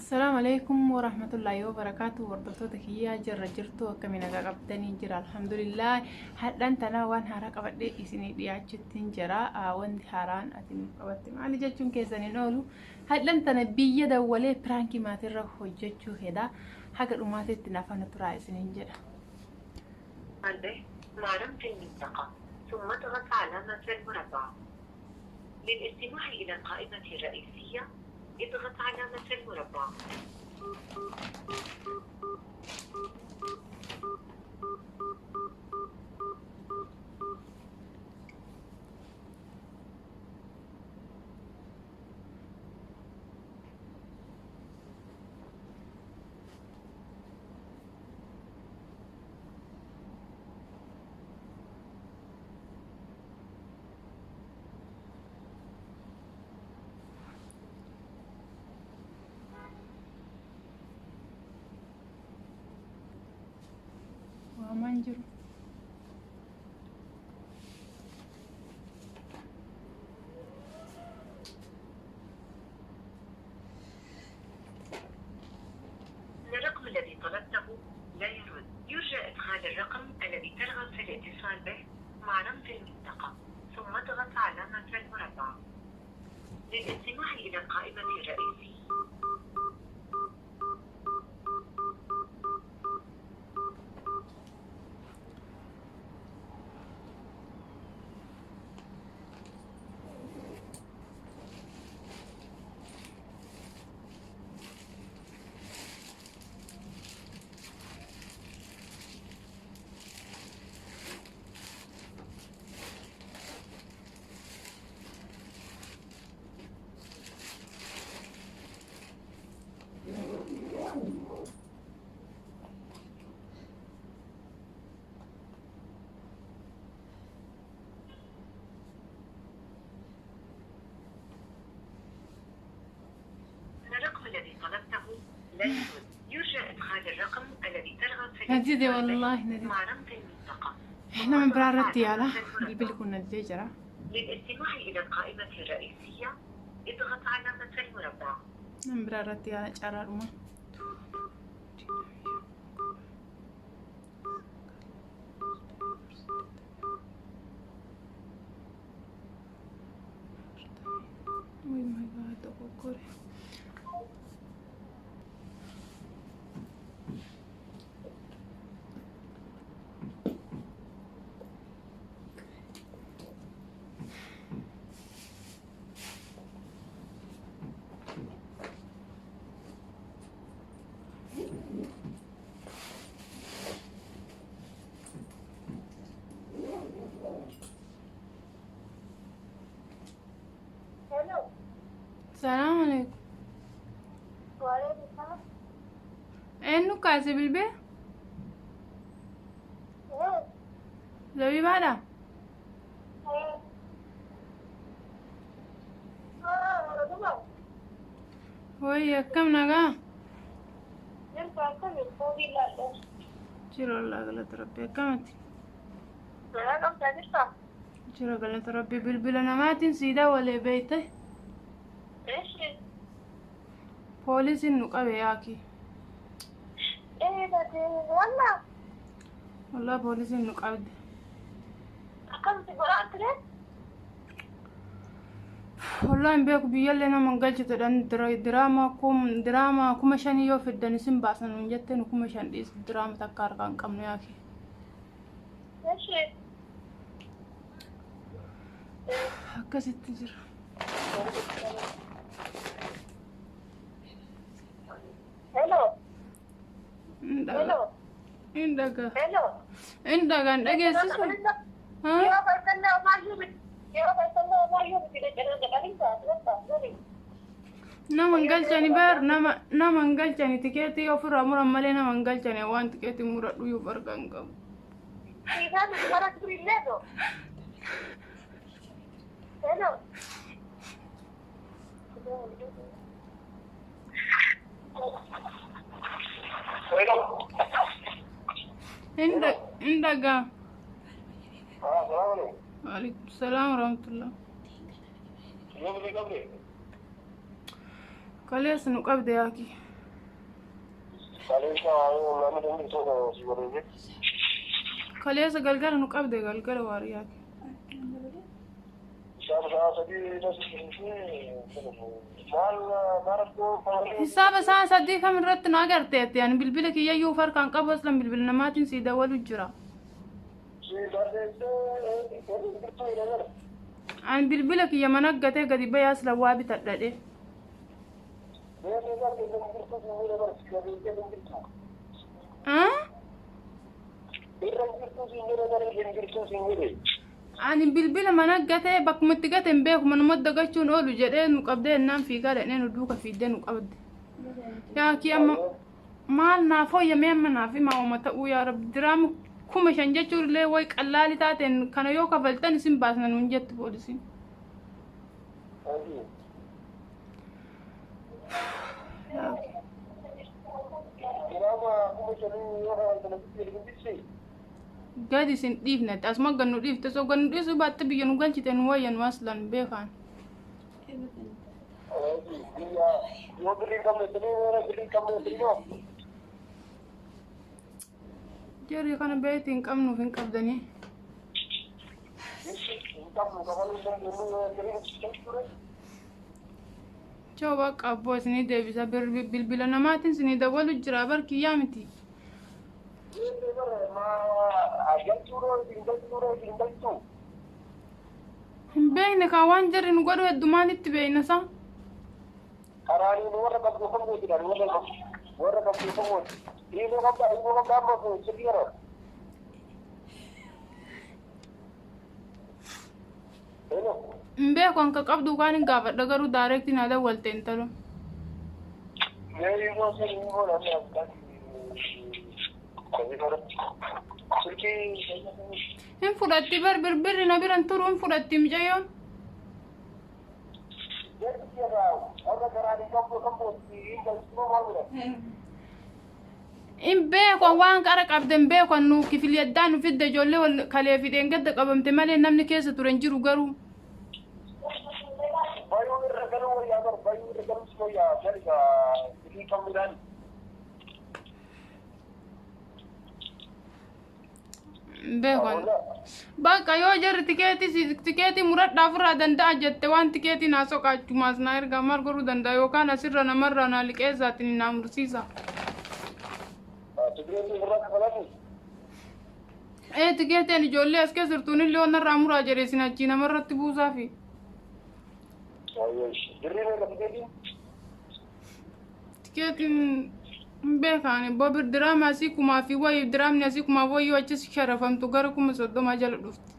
السلام عليكم ورحمة الله وبركاته وردتوتك يا جرجرتو كمين قبضني جرا الحمد لله حد أنت أنا وان هراك بدي إسني دياجتين جرا وان هران أتني قبضت ما لي جتشون كيساني نقوله حد أنت نبيه ده ولا برانكي ما تروح حجتشو هدا حق الأمات تنافن برايس نجرا. قلبه معلم في المنطقة ثم اضغط علامة المربع للاستماع إلى القائمة الرئيسية اضغط علامة المربع. ومانجر الرقم الذي طلبته لا يرد. يرجى إدخال الرقم الذي ترغب في الاتصال به مع رمز المنطقة ثم اضغط علامة المربع للاستماع إلى القائمة الرئيسية. الرقم الذي طلبته لا يرد. يرجى إدخال الرقم الذي ترغب في نجدي الاتصال به والله نجدي مع رمز المنطقة. إحنا من برارة يالا البلكون ندي جرا للاستماع إلى القائمة الرئيسية اضغط علامة المربع. من برارة يالا جرا روما Oh my god, ako kore. Hello. السلام عليكم. وعليكم السلام. إنه كاسب البيت ايه لو بعدها ايه رجل هوي كم نجا ينفع كمل فوقي لا لا شيرو الله غلط ربي كمت لا لا تدفع شيرو غلط ربي بلبل أنا ما تنسي ده ولا بيته ايش بوليس إنه قبي ياكي ايه ده والله بوليس إنه قبي كم تقرأ كده والله إن بيك بيجي لنا من قلت تدان دراما كم شان يوفي الدنسين باسن من جتة وكم شان ديس دراما تكار كان كم ياكي ايش هكذا تجري هلو عندك هلو عندك يسوع ها يا بستنى ما يومك يا بستنى ما يومك كده كده naman galchani bar naman galchani tiketi ofirra mura male naman galchani wan tiketi mura duyu bargangam إذا مرة تقولي لا هلو عندك السلام عليكم. وعليكم السلام ورحمة الله. قبلي قال لي أصل نقبض ياكي kaleessa galgala nu qabde galgala waariyaa hisaaba isaa sadii kam irratti na agarteetti ani bilbila kiyyayyuu farkaan qabu aslan bilbila namaatiin si dawalu jira ani bilbila kiyya mana gatee gadi bayaa aslan waa bitadhadhe ani bilbila mana gatee bakkuma itti gateen beeku manuma dagachuun oolu jedhee nu qabdee ennaan fiigaa dhaqnee nu duuka fiiddee nu qabde yaa kii amma maal naaf hooyyamee amma naaf himaa uuma ta'uu yaa rabbi diraamu 5,000 jechuun illee way qallaali taateen kana yoo kafaltan isin baasna nuun jettu poolisiin gadi sin dhiifne asuma gannu dhiifte soo gannu dhiisu baatte biyya nu galchite nu wayya nu aslan beekaan jarri kana beeyti hin qabnuuf hin qabdanii choo bakka abboo isinii deebisa bilbila namaatiin isinii dawalu jira barkiyyaa miti hin beekne kaa waan jarri nu godhu heddumaan itti beekna sa hin beeku anka qabdu kaan hin gaafadha garuu daareektiin haa dawwalte intalo hin fudhatti birbirri na biran turu hin fudhatti mucayyoon in beeku waan qara qabden beeku nu kifiliyaddaa nu fidde ijoollee kalee fideen gadda qabamte malee namni keessa turen jiru garuu beekon bakka yoo jarri tikeetii muradhaaf irraa danda'a jette waan tikeetii naa soqaachumaas naa ergaa maal godhuu danda'a yookaan asirra namarraa naa liqeessaatiin naa mursiisa tikeetiin ijoollee as keessa jirtuun illee onarraa muraa jedhe isin achii namarratti buusaafi tikeetiin beekaan bobir diraama asii kumaa fi wayi diraamni asii kumaa wayyuu achis sharafamtu gara 30 jala dhufti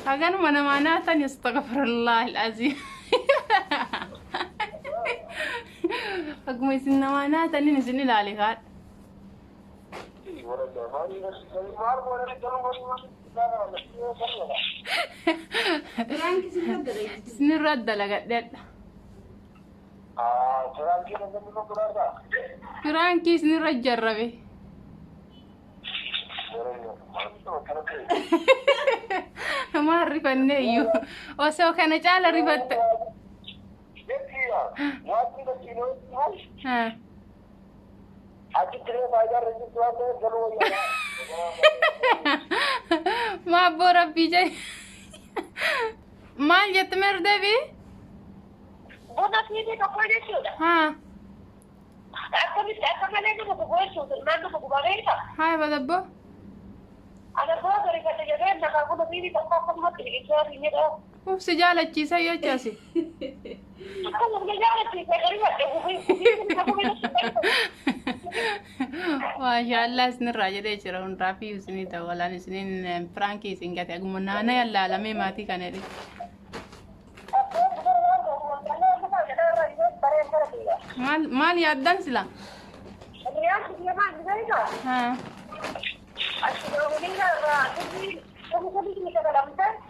haganuma namaa naatan astaghfirullah alazim haguma isin namaa naatanin isin ilaali kaadha sinirradda lagadhedha firankii sinirra jarrabe maal rifanne iyyuu osoo kana caala rifatte ما بربي جاي ما جت مردبي بودا فيني كقول شو ده ها أكمل لأنه بقول شو ده ما إنه بقول غيره هاي بدبو أنا بقول لك أنت جايين نقول فيني كقول ما تيجي شهر ينده وف سجالة كيسة يا جاسي ما شاء الله سن الراجل يشرون رافي وسني تولان سنين فرانكي سنجات أقوم نانا يلا لمي ماتي كنري مال يادن سلا ها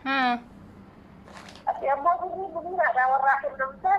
ها يا ما بقول بقول هذا وراك النمسا